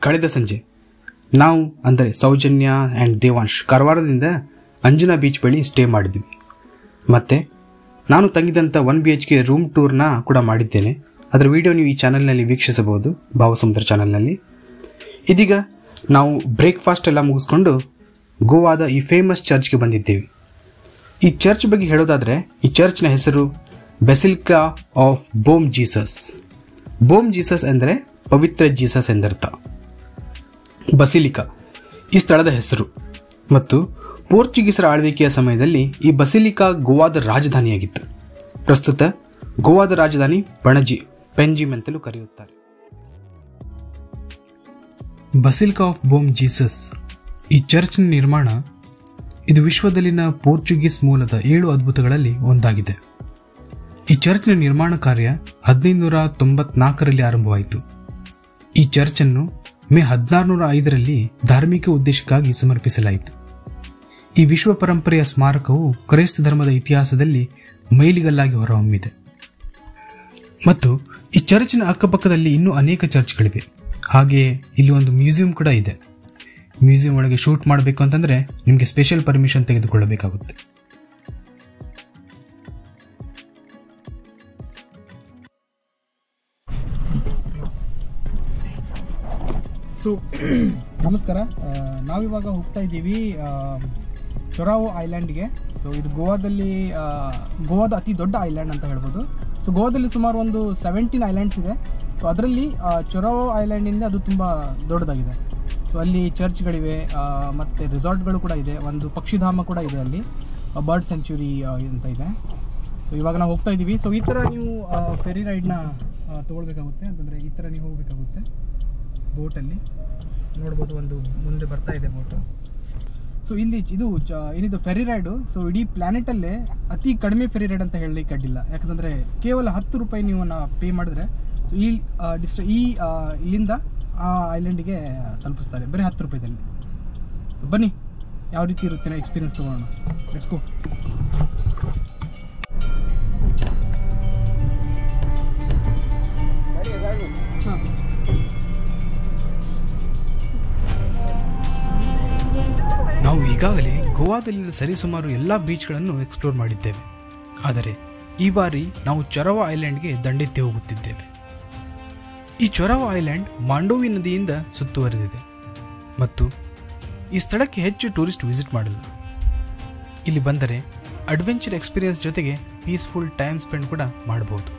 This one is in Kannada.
ಕಳೆದ ಸಂಜೆ ನಾವು ಅಂದರೆ ಸೌಜನ್ಯ ಆ್ಯಂಡ್ ದೇವಾಂಶ್ ಕಾರವಾರದಿಂದ ಅಂಜನಾ ಬೀಚ್ ಬಳಿ ಸ್ಟೇ ಮಾಡಿದ್ವಿ. ಮತ್ತು ನಾನು ತಂಗಿದಂಥ 1 BHK ರೂಮ್ ಟೂರ್ನ ಕೂಡ ಮಾಡಿದ್ದೇನೆ. ಅದರ ವಿಡಿಯೋ ನೀವು ಈ ಚಾನಲ್ನಲ್ಲಿ ವೀಕ್ಷಿಸಬಹುದು, ಭಾವಸಮುದ್ರ ಚಾನಲ್ನಲ್ಲಿ. ಇದೀಗ ನಾವು ಬ್ರೇಕ್ಫಾಸ್ಟ್ ಎಲ್ಲ ಮುಗಿಸ್ಕೊಂಡು ಗೋವಾದ ಈ ಫೇಮಸ್ ಚರ್ಚ್ಗೆ ಬಂದಿದ್ದೇವೆ. ಈ ಚರ್ಚ್ ಬಗ್ಗೆ ಹೇಳೋದಾದರೆ ಈ ಚರ್ಚ್ನ ಹೆಸರು basilica of Bom Jesus. Bom Jesus ಎಂದರೆ ಪವಿತ್ರ ಜೀಸಸ್ ಎಂದರ್ಥ. ಬಸಿಲಿಕಾ ಈ ಸ್ಥಳದ ಹೆಸರು ಮತ್ತು ಪೋರ್ಚುಗೀಸರ ಆಳ್ವಿಕೆಯ ಸಮಯದಲ್ಲಿ ಈ ಬಸಿಲಿಕಾ ಗೋವಾದ ರಾಜಧಾನಿಯಾಗಿತ್ತು. ಪ್ರಸ್ತುತ ಗೋವಾದ ರಾಜಧಾನಿ ಪೆಂಜಿಮ್ ಅಂತಲೂ ಕರೆಯುತ್ತಾರೆ. ಬಸಿಲಿಕಾ ಆಫ್ ಬೋಮ್ ಜೀಸಸ್ ಈ ಚರ್ಚ್ನ ನಿರ್ಮಾಣ ಇದು ವಿಶ್ವದಲ್ಲಿನ ಪೋರ್ಚುಗೀಸ್ ಮೂಲದ 7 ಅದ್ಭುತಗಳಲ್ಲಿ ಒಂದಾಗಿದೆ. ಈ ಚರ್ಚ್ನ ನಿರ್ಮಾಣ ಕಾರ್ಯ 1594ರಲ್ಲಿ ಆರಂಭವಾಯಿತು. ಈ ಚರ್ಚನ್ನು ಮೇ 1605ರಲ್ಲಿ ಧಾರ್ಮಿಕ ಉದ್ದೇಶಕ್ಕಾಗಿ ಸಮರ್ಪಿಸಲಾಯಿತು. ಈ ವಿಶ್ವ ಪರಂಪರೆಯ ಸ್ಮಾರಕವು ಕ್ರೈಸ್ತ ಧರ್ಮದ ಇತಿಹಾಸದಲ್ಲಿ ಮೈಲಿಗಲ್ಲಾಗಿ ಹೊರಹೊಮ್ಮಿದೆ. ಮತ್ತು ಈ ಚರ್ಚ್ನ ಅಕ್ಕಪಕ್ಕದಲ್ಲಿ ಇನ್ನೂ ಅನೇಕ ಚರ್ಚ್ಗಳಿವೆ. ಹಾಗೆಯೇ ಇಲ್ಲಿ ಒಂದು ಮ್ಯೂಸಿಯಂ ಕೂಡ ಇದೆ. ಮ್ಯೂಸಿಯಂ ಒಳಗೆ ಶೂಟ್ ಮಾಡಬೇಕು ಅಂತಂದರೆ ನಿಮಗೆ ಸ್ಪೆಷಲ್ ಪರ್ಮಿಷನ್ ತೆಗೆದುಕೊಳ್ಳಬೇಕಾಗುತ್ತೆ. ಸೊ ನಮಸ್ಕಾರ, ನಾವಿವಾಗ ಹೋಗ್ತಾ ಇದ್ದೀವಿ ಚೊರಾವೋ ಐಲ್ಯಾಂಡ್ಗೆ. ಸೊ ಇದು ಗೋವಾದ ಅತಿ ದೊಡ್ಡ ಐಲ್ಯಾಂಡ್ ಅಂತ ಹೇಳ್ಬೋದು. ಸೊ ಗೋವಾದಲ್ಲಿ ಸುಮಾರು ಒಂದು 17 ಐಲ್ಯಾಂಡ್ಸ್ ಇದೆ. ಸೊ ಅದರಲ್ಲಿ ಚೊರಾವೋ ಐಲ್ಯಾಂಡಿಂದ ಅದು ತುಂಬ ದೊಡ್ಡದಾಗಿದೆ. ಸೊ ಅಲ್ಲಿ ಚರ್ಚ್ಗಳಿವೆ ಮತ್ತು ರೆಸಾರ್ಟ್ಗಳು ಕೂಡ ಇದೆ. ಒಂದು ಪಕ್ಷಿಧಾಮ ಕೂಡ ಇದೆ, ಅಲ್ಲಿ ಬರ್ಡ್ ಸೆಂಚುರಿ ಅಂತ ಇದೆ. ಸೊ ಇವಾಗ ನಾವು ಹೋಗ್ತಾ ಇದ್ದೀವಿ. ಸೊ ಈ ಥರ ನೀವು ಫೆರಿ ರೈಡ್ನ ತೊಗೊಳ್ಬೇಕಾಗುತ್ತೆ. ಅಂತಂದರೆ ಈ ಥರ ನೀವು ಹೋಗಬೇಕಾಗುತ್ತೆ ಬೋಟಲ್ಲಿ. ನೋಡ್ಬೋದು, ಒಂದು ಮುಂದೆ ಬರ್ತಾ ಇದೆ ಬೋಟು. ಸೊ ಇಲ್ಲಿ ಏನಿದು ಫೆರಿ ರೈಡು, ಸೊ ಇಡೀ ಪ್ಲ್ಯಾನೆಟಲ್ಲೇ ಅತಿ ಕಡಿಮೆ ಫೆರಿ ರೈಡ್ ಅಂತ ಹೇಳಲಿಕ್ಕೆ ಅಡ್ಡಿಲ್ಲ. ಯಾಕಂದರೆ ಕೇವಲ 10 ರೂಪಾಯಿ ನೀವು ಪೇ ಮಾಡಿದ್ರೆ ಸೊ ಇಲ್ಲಿಂದ ಆ ಐಲ್ಯಾಂಡಿಗೆ ತಲುಪಿಸ್ತಾರೆ ಬರೀ 10 ರೂಪಾಯಿದಲ್ಲಿ. ಸೊ ಬನ್ನಿ, ಯಾವ ರೀತಿ ಇರುತ್ತೆ ಎಕ್ಸ್ಪೀರಿಯನ್ಸ್ ತೊಗೊಳ್ಳೋಣ. Let's go. ನಾವು ಈಗಾಗಲೇ ಗೋವಾದಲ್ಲಿನ ಸರಿಸುಮಾರು ಎಲ್ಲ ಬೀಚ್ಗಳನ್ನು ಎಕ್ಸ್ಪ್ಲೋರ್ ಮಾಡಿದ್ದೇವೆ. ಆದರೆ ಈ ಬಾರಿ ನಾವು ಚೊರಾವೋ ಐಲ್ಯಾಂಡ್ಗೆ ದಂಡೆತ್ತಿ ಹೋಗುತ್ತಿದ್ದೇವೆ. ಈ ಚೊರಾವೋ ಐಲ್ಯಾಂಡ್ ಮಾಂಡೋವಿ ನದಿಯಿಂದ ಸುತ್ತುವರೆದಿದೆ ಮತ್ತು ಈ ಸ್ಥಳಕ್ಕೆ ಹೆಚ್ಚು ಟೂರಿಸ್ಟ್ ವಿಸಿಟ್ ಮಾಡಲ್ಲ. ಇಲ್ಲಿ ಬಂದರೆ ಅಡ್ವೆಂಚರ್ ಎಕ್ಸ್ಪೀರಿಯನ್ಸ್ ಜೊತೆಗೆ ಪೀಸ್ಫುಲ್ ಟೈಮ್ ಸ್ಪೆಂಡ್ ಕೂಡ ಮಾಡಬಹುದು.